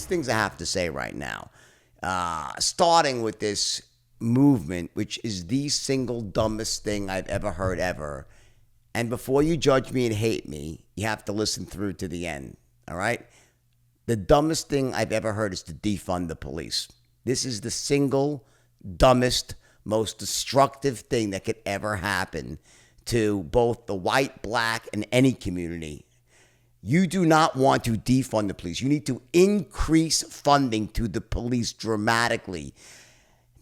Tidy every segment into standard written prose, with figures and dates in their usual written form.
There's things I have to say right now. Starting with this movement, which is the single dumbest thing I've ever heard ever. And before you judge me and hate me, you have to listen through to the end. All right? The dumbest thing I've ever heard is to defund the police. This is the single dumbest, most destructive thing that could ever happen to both the white, black, and any community. You do not want to defund the police. You need to increase funding to the police dramatically.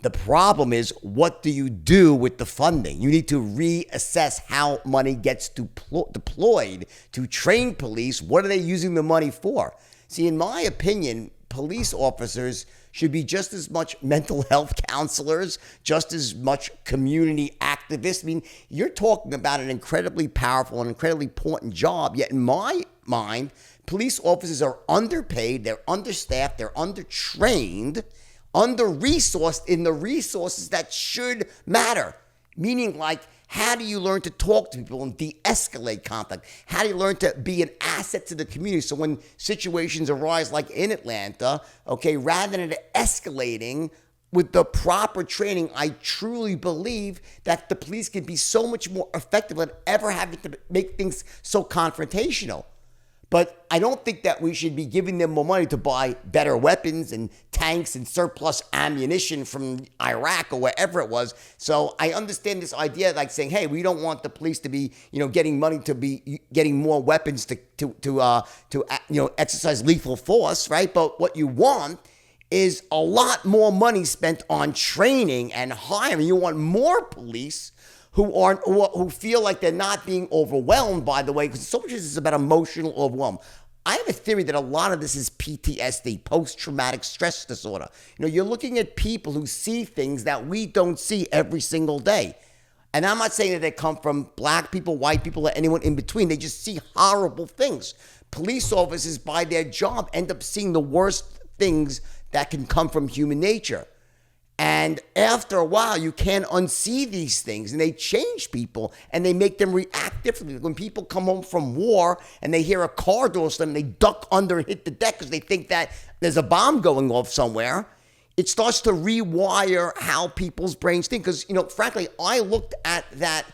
The problem is, what do you do with the funding? You need to reassess how money gets deployed to train police. What are they using the money for? See, in my opinion, police officers should be just as much mental health counselors, just as much community activists. I mean, you're talking about an incredibly powerful and incredibly important job, yet in my mind, police officers are underpaid, they're understaffed, they're undertrained, under-resourced in the resources that should matter. Meaning, like, how do you learn to talk to people and de-escalate conflict? How do you learn to be an asset to the community? So when situations arise like in Atlanta, okay, rather than escalating with the proper training, I truly believe that the police can be so much more effective than ever having to make things so confrontational. But I don't think that we should be giving them more money to buy better weapons and tanks and surplus ammunition from Iraq or wherever it was. So I understand this idea, like saying, hey, we don't want the police to be, getting money to be getting more weapons to exercise lethal force, right? But what you want is a lot more money spent on training and hiring. You want more police who feel like they're not being overwhelmed, by the way, because so much of this is about emotional overwhelm. I have a theory that a lot of this is PTSD, post-traumatic stress disorder. You're looking at people who see things that we don't see every single day. And I'm not saying that they come from black people, white people, or anyone in between. They just see horrible things. Police officers, by their job, end up seeing the worst things that can come from human nature. And after a while, you can't unsee these things, and they change people, and they make them react differently. When people come home from war and they hear a car door slam, they duck under and hit the deck because they think that there's a bomb going off somewhere. It starts to rewire how people's brains think. Because, frankly, I looked at that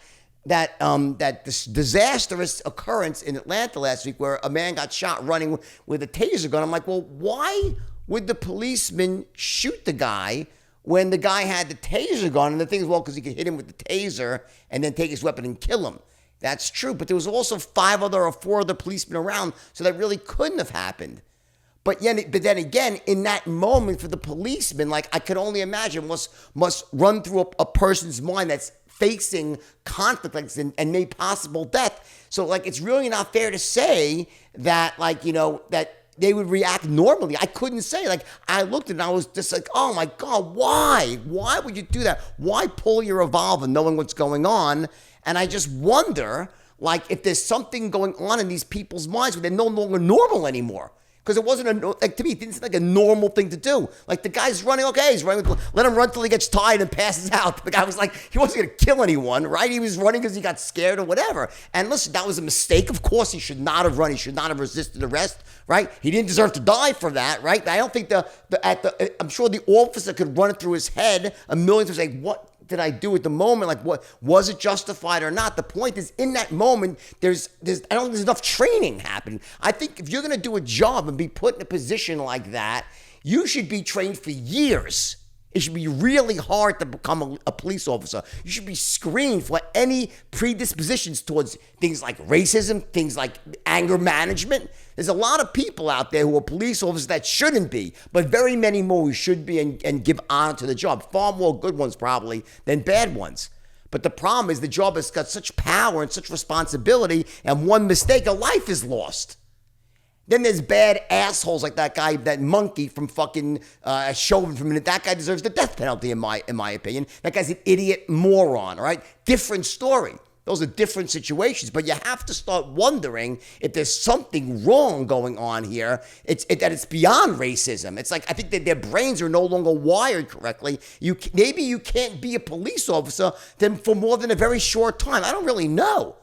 this disastrous occurrence in Atlanta last week where a man got shot running with a taser gun. I'm like, well, why would the policeman shoot the guy when the guy had the taser gun? And the thing is, well, because he could hit him with the taser and then take his weapon and kill him. That's true. But there was also 4 other policemen around, so that really couldn't have happened. But then again, in that moment for the policeman, like I could only imagine must run through a person's mind that's facing conflict like this and made possible death. So like, it's really not fair to say that that they would react normally. I couldn't say. Like, I looked and I was just like, oh my God, why? Why would you do that? Why pull your revolver knowing what's going on? And I just wonder, like, if there's something going on in these people's minds where they're no longer normal anymore. Because it wasn't to me, it didn't seem like a normal thing to do. Like, the guy's running, okay, he's running, let him run till he gets tired and passes out. The guy was like, he wasn't going to kill anyone, right? He was running because he got scared or whatever. And listen, that was a mistake. Of course, he should not have run. He should not have resisted arrest, right? He didn't deserve to die for that, right? I don't think I'm sure the officer could run it through his head a million times, like, what did I do at the moment? Like, what was it justified or not? The point is, in that moment, I don't think there's enough training happening. I think if you're going to do a job and be put in a position like that, you should be trained for years. It should be really hard to become a police officer. You should be screened for any predispositions towards things like racism, things like anger management. There's a lot of people out there who are police officers that shouldn't be, but very many more who should be and give honor to the job. Far more good ones probably than bad ones. But the problem is the job has got such power and such responsibility, and one mistake, a life is lost. Then there's bad assholes like that guy, that monkey from fucking Chauvin from that guy deserves the death penalty in my opinion. That guy's an idiot moron, all right? Different story. Those are different situations, but you have to start wondering if there's something wrong going on here. That it's beyond racism. It's like, I think that their brains are no longer wired correctly. Maybe you can't be a police officer then for more than a very short time. I don't really know.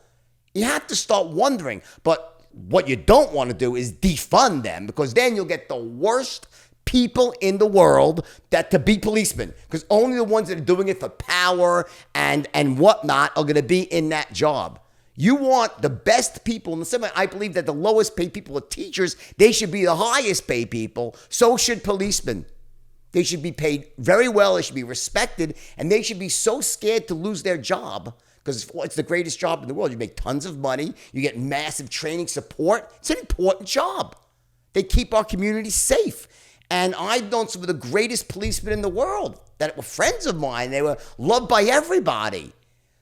You have to start wondering, but what you don't want to do is defund them, because then you'll get the worst people in the world that to be policemen, because only the ones that are doing it for power and whatnot are going to be in that job. You want the best people. In the same way, I believe that the lowest paid people are teachers. They should be the highest paid people. So should policemen. They should be paid very well. They should be respected. And they should be so scared to lose their job, because it's the greatest job in the world. You make tons of money. You get massive training support. It's an important job. They keep our community safe. And I've known some of the greatest policemen in the world that were friends of mine. They were loved by everybody.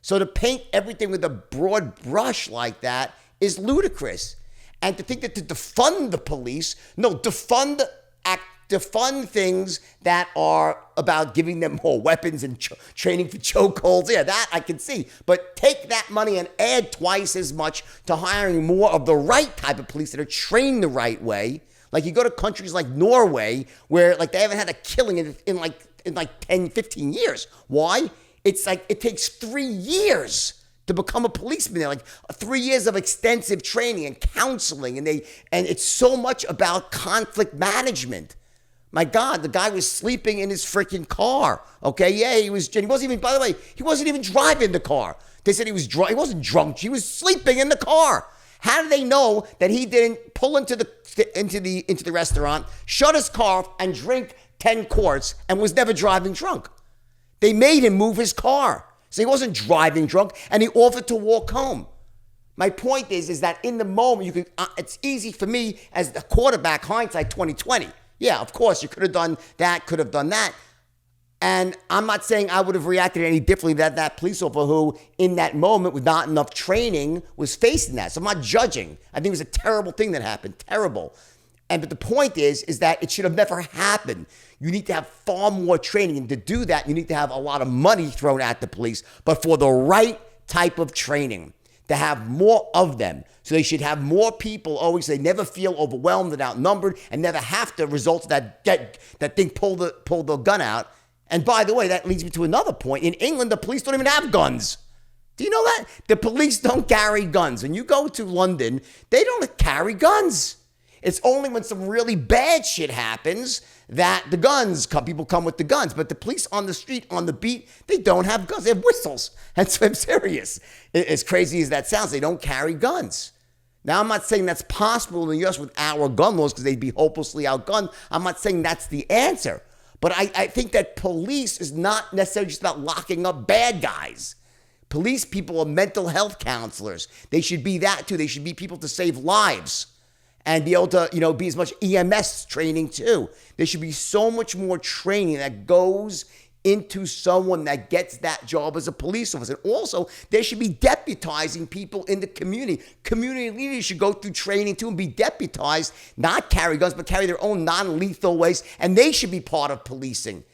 So to paint everything with a broad brush like that is ludicrous. And to think that to defund the police, no, defund things that are about giving them more weapons and training for chokeholds. Yeah, that I can see. But take that money and add twice as much to hiring more of the right type of police that are trained the right way. Like you go to countries like Norway, where like they haven't had a killing in like 10, 15 years. Why? It's like it takes 3 years to become a policeman. They're like 3 years of extensive training and counseling, and it's so much about conflict management. My God, the guy was sleeping in his freaking car. Okay, yeah, he wasn't even. By the way, he wasn't even driving the car. They said he was drunk. He wasn't drunk. He was sleeping in the car. How do they know that he didn't pull into the restaurant, shut his car off, and drink 10 quarts and was never driving drunk? They made him move his car. So he wasn't driving drunk, and he offered to walk home. My point is that in the moment, it's easy for me as the quarterback, hindsight 2020. Yeah, of course, you could have done that, could have done that. And I'm not saying I would have reacted any differently than that police officer who, in that moment, with not enough training, was facing that. So I'm not judging. I think it was a terrible thing that happened. Terrible. But the point is that it should have never happened. You need to have far more training. And to do that, you need to have a lot of money thrown at the police, but for the right type of training, to have more of them. So they should have more people always. They never feel overwhelmed and outnumbered and never have to result to that thing pull the gun out. And by the way, that leads me to another point. In England, the police don't even have guns. Do you know that? The police don't carry guns. When you go to London, they don't carry guns. It's only when some really bad shit happens that people come with the guns. But the police on the street, on the beat, they don't have guns. They have whistles. And so I'm serious. As crazy as that sounds, they don't carry guns. Now, I'm not saying that's possible in the U.S. with our gun laws because they'd be hopelessly outgunned. I'm not saying that's the answer. But I think that police is not necessarily just about locking up bad guys. Police people are mental health counselors. They should be that too. They should be people to save lives and be able to, be as much EMS training too. There should be so much more training that goes into someone that gets that job as a police officer. And also, there should be deputizing people in the community. Community leaders should go through training too and be deputized, not carry guns, but carry their own non-lethal ways, and they should be part of policing.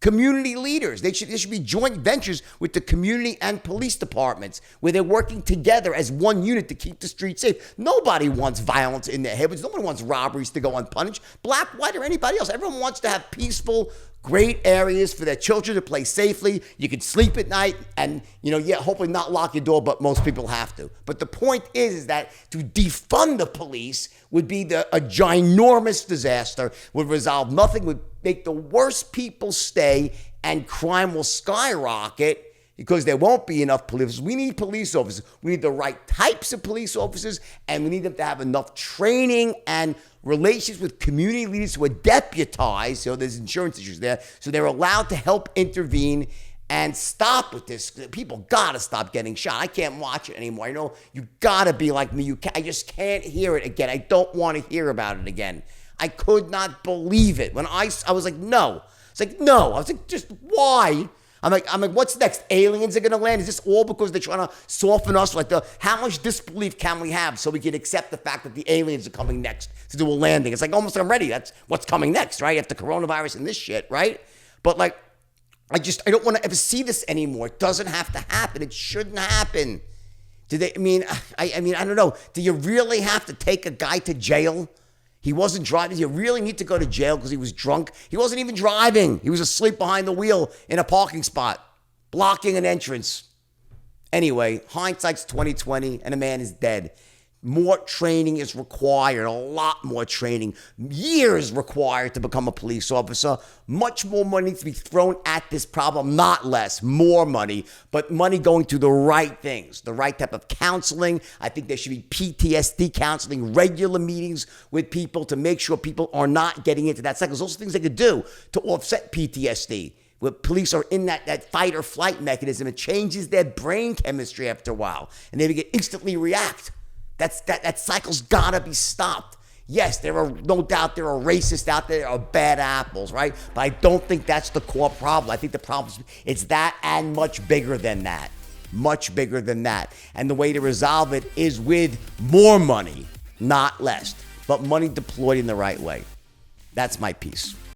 Community leaders, there should be joint ventures with the community and police departments where they're working together as one unit to keep the streets safe. Nobody wants violence in their neighborhoods. Nobody wants robberies to go unpunished, black, white, or anybody else. Everyone wants to have peaceful, great areas for their children to play safely. You can sleep at night and, hopefully not lock your door, but most people have to. But the point is that to defund the police would be a ginormous disaster, would resolve nothing, would make the worst people stay, and crime will skyrocket because there won't be enough police officers. We need police officers. We need the right types of police officers, and we need them to have enough training and relations with community leaders who are deputized, so there's insurance issues there, so they're allowed to help intervene and stop with this. People gotta stop getting shot. I can't watch it anymore. I know you gotta be like me. I just can't hear it again. I don't want to hear about it again. I could not believe it. When I was like, no. It's like, no. I was like, just why? I'm like, what's next? Aliens are going to land? Is this all because they're trying to soften us? How much disbelief can we have so we can accept the fact that the aliens are coming next to do a landing? It's like, almost I'm ready. That's what's coming next, right? After coronavirus and this shit, right? But I don't want to ever see this anymore. It doesn't have to happen. It shouldn't happen. I don't know. Do you really have to take a guy to jail? He wasn't driving. You really need to go to jail because he was drunk? He wasn't even driving. He was asleep behind the wheel in a parking spot, blocking an entrance. Anyway, hindsight's 2020, and a man is dead. More training is required, a lot more training, years required to become a police officer. Much more money to be thrown at this problem, not less, more money, but money going to the right things, the right type of counseling. I think there should be PTSD counseling, regular meetings with people to make sure people are not getting into that cycle. There's also things they could do to offset PTSD. Where police are in that fight or flight mechanism, it changes their brain chemistry after a while, and they begin instantly react. That cycle's gotta be stopped. Yes, there are no doubt there are racists out there, there are bad apples, right? But I don't think that's the core problem. I think the problem it's that and much bigger than that. Much bigger than that. And the way to resolve it is with more money, not less, but money deployed in the right way. That's my piece.